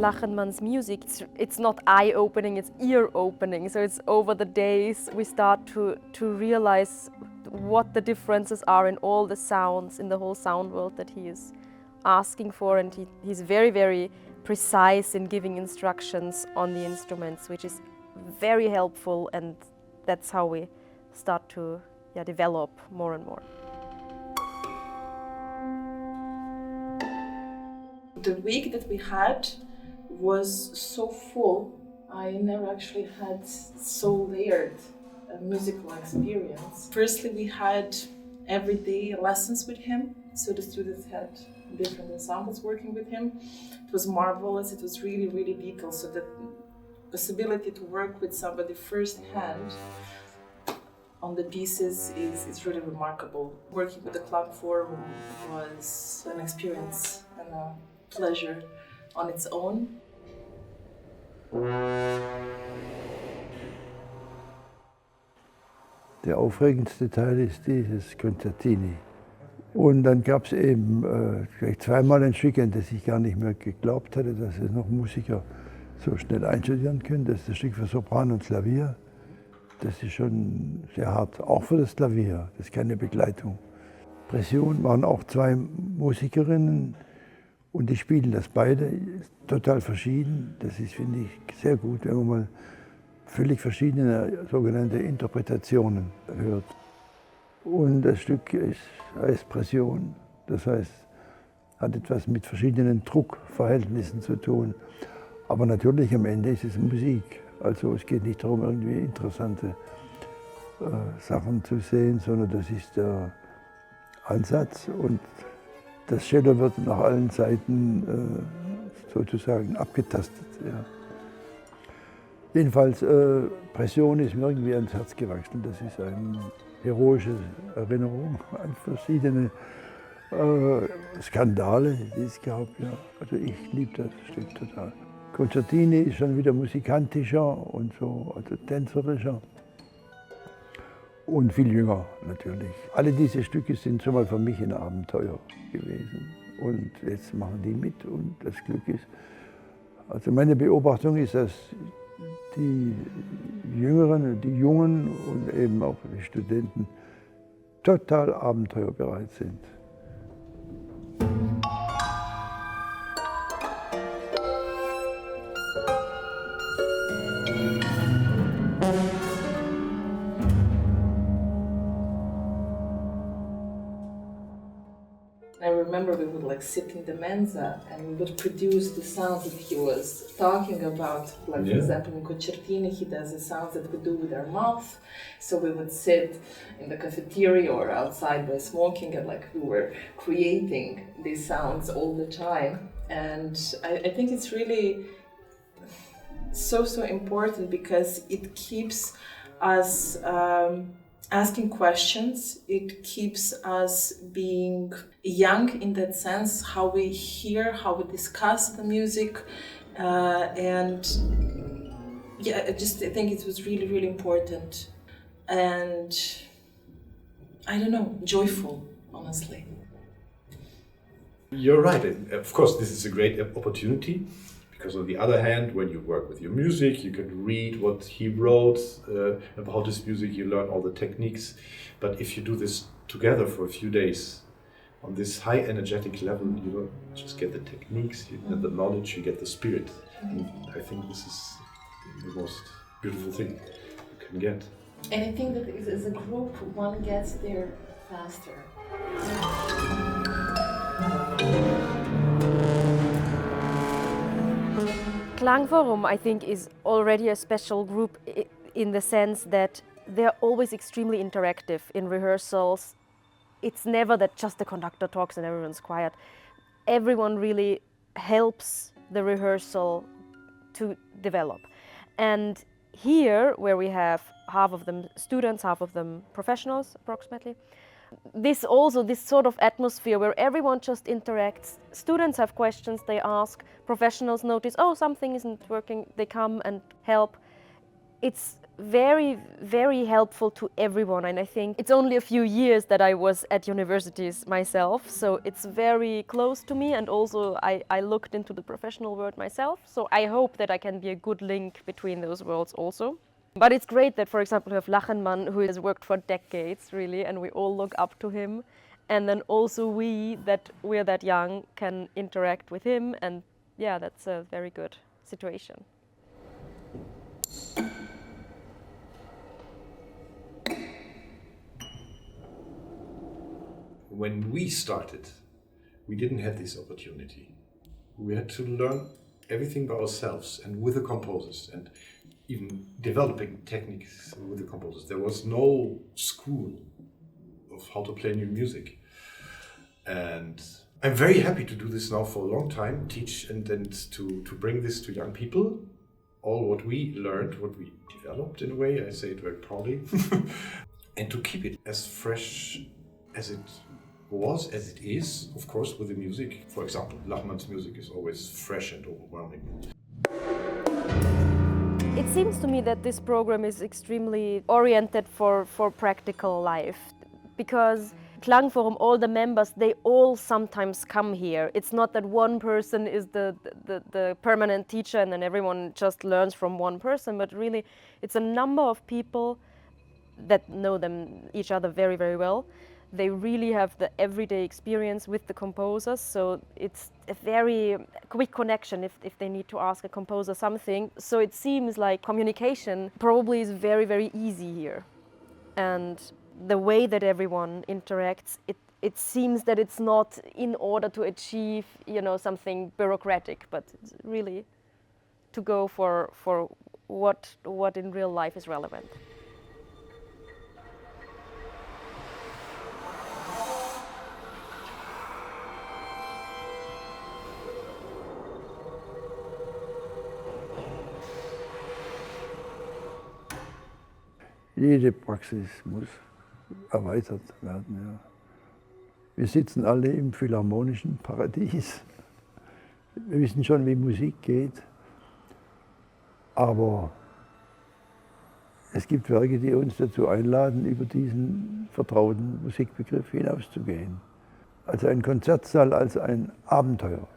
Lachenmann's music, it's not eye-opening, it's ear-opening. So it's over the days we start to realize what the differences are in all the sounds, in the whole sound world that he is asking for. And he's very, very precise in giving instructions on the instruments, which is very helpful, and that's how we start to develop more and more. The week that we had was so full. I never actually had so layered a musical experience. Firstly, we had everyday lessons with him, so the students had different ensembles working with him. It was marvelous, it was really, really detailed, so the possibility to work with somebody firsthand on the pieces is really remarkable. Working with the Klangforum was an experience and a pleasure on its own. Der aufregendste Teil ist dieses Concertini. Und dann gab es eben gleich zweimal ein Stück, an das ich gar nicht mehr geglaubt hatte, dass es noch Musiker so schnell einstudieren können. Das ist das Stück für Sopran und Klavier. Das ist schon sehr hart, auch für das Klavier. Das ist keine Begleitung. Pression waren auch zwei Musikerinnen und die spielen das beide total verschieden. Das ist, finde ich, sehr gut, wenn man mal völlig verschiedene sogenannte Interpretationen hört. Und das Stück heißt Pression, das heißt, hat etwas mit verschiedenen Druckverhältnissen zu tun. Aber natürlich am Ende ist es Musik. Also es geht nicht darum, irgendwie interessante Sachen zu sehen, sondern das ist der Ansatz. Und das Cello wird nach allen Seiten sozusagen abgetastet. Ja. Jedenfalls, Pression ist mir irgendwie ans Herz gewachsen. Das ist eine heroische Erinnerung an verschiedene Skandale, die es gab. Ja. Also ich liebe das Stück total. Concertini ist schon wieder musikantischer und so, also tänzerischer und viel jünger natürlich. Alle diese Stücke sind schon mal für mich ein Abenteuer gewesen und jetzt machen die mit und das Glück ist, also meine Beobachtung ist, dass die Jüngeren, die Jungen und eben auch die Studenten total abenteuerbereit sind. I remember we would sit in the mensa and we would produce the sounds that he was talking about. For example, in Concertini, he does the sounds that we do with our mouth. So we would sit in the cafeteria or outside by smoking, and we were creating these sounds all the time. And I think it's really so important because it keeps us asking questions. It keeps us being young in that sense, how we hear, how we discuss the music, and I think it was really, really important and I don't know, joyful, honestly. You're right. Of course, this is a great opportunity. Because on the other hand, when you work with your music, you can read what he wrote about his music, you learn all the techniques. But if you do this together for a few days, on this high energetic level, you don't just get the techniques, you get the knowledge, you get the spirit. And I think this is the most beautiful thing you can get. And I think that as a group, one gets there faster. Klangforum, I think, is already a special group in the sense that they're always extremely interactive in rehearsals. It's never that just the conductor talks and everyone's quiet. Everyone really helps the rehearsal to develop. And here, where we have half of them students, half of them professionals approximately, this sort of atmosphere where everyone just interacts. Students have questions, they ask, professionals notice, oh, something isn't working, they come and help. It's very, very helpful to everyone, and I think it's only a few years that I was at universities myself, so it's very close to me, and also I looked into the professional world myself, so I hope that I can be a good link between those worlds also. But it's great that, for example, we have Lachenmann, who has worked for decades, really, and we all look up to him, and then also we're that young, can interact with him, and yeah, that's a very good situation. When we started, we didn't have this opportunity. We had to learn everything by ourselves and with the composers, and even developing techniques with the composers. There was no school of how to play new music. And I'm very happy to do this now for a long time, teach and to bring this to young people. All what we learned, what we developed in a way, I say it very proudly, and to keep it as fresh as it was, as it is, of course, with the music. For example, Lachmann's music is always fresh and overwhelming. It seems to me that this program is extremely oriented for practical life, because Klangforum, all the members, they all sometimes come here. It's not that one person is the permanent teacher and then everyone just learns from one person, but really it's a number of people that know each other very, very well. They really have the everyday experience with the composers, so it's a very quick connection if they need to ask a composer something. So it seems like communication probably is very, very easy here. And the way that everyone interacts, it seems that it's not in order to achieve, something bureaucratic, but it's really to go for what in real life is relevant. Jede Praxis muss erweitert werden. Ja. Wir sitzen alle im philharmonischen Paradies. Wir wissen schon, wie Musik geht, aber es gibt Werke, die uns dazu einladen, über diesen vertrauten Musikbegriff hinauszugehen. Also ein Konzertsaal als ein Abenteuer.